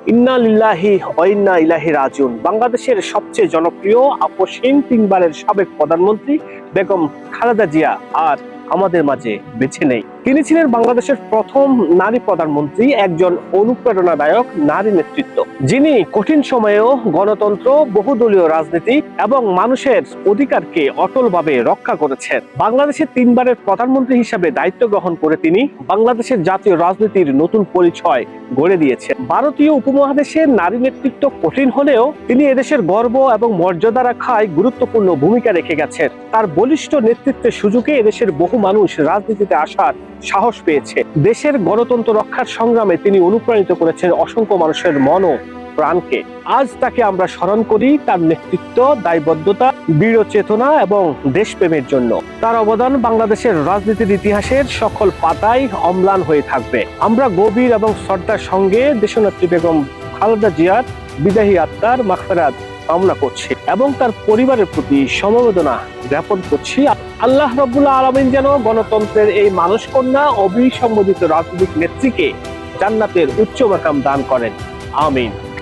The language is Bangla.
ইন্না লিল্লাহি ওয়া ইন্না ইলাইহি রাজিউন। বাংলাদেশের সবচেয়ে জনপ্রিয় আপসহীন তিনবারের সাবেক প্রধানমন্ত্রী বেগম খালেদা জিয়া আর আমাদের মাঝে বেঁচে নেই। তিনি ছিলেন বাংলাদেশের প্রথম নারী প্রধানমন্ত্রী, একজন অনুপ্রেরণাদায়ক নারী নেতৃত্ব, যিনি কঠিন সময়েও গণতন্ত্র, বহুদলীয় রাজনীতি এবং মানুষের অধিকারকে অটলভাবে রক্ষা করেছেন। বাংলাদেশের তিনবারের প্রধানমন্ত্রী হিসেবে দায়িত্ব গ্রহণ করে তিনি বাংলাদেশের জাতীয় রাজনীতির নতুন পরিচয় গড়ে দিয়েছেন। ভারতীয় উপমহাদেশের নারী নেতৃত্ব কঠিন হলেও তিনি এদেশের গর্ব এবং মর্যাদা রাখায় গুরুত্বপূর্ণ ভূমিকা রেখে গেছেন। তার বলিষ্ঠ নেতৃত্বের সুযোগে এদেশের বহু মানুষ রাজনীতিতে আসার সাহস পেয়েছে। দেশের গণতন্ত্র রক্ষার সংগ্রামে তিনি অনুপ্রাণিত করেছেন অসংখ্য মানুষের মন ও প্রাণকে। আজ তাকে আমরা স্মরণ করি তার নেতৃত্ব, দায়বদ্ধতা, দৃঢ় চেতনা এবং দেশপ্রেমের জন্য। তার অবদান বাংলাদেশের রাজনীতির ইতিহাসের সকল পাতায় অম্লান হয়ে থাকবে। আমরা গভীর এবং শ্রদ্ধার সঙ্গে দেশনেত্রী বেগম খালেদা জিয়ার বিদায়ী আত্মার মাগফিরাত কামনা করছি এবং তার পরিবারের প্রতি সমবেদনা জ্ঞাপন করছি। আল্লাহ রাব্বুল আলামিন যেন গণতন্ত্রের এই মানুষ কন্যা অবিসংবাদিত রাজনৈতিক নেত্রীকে জান্নাতের উচ্চ মাকাম দান করেন। আমিন।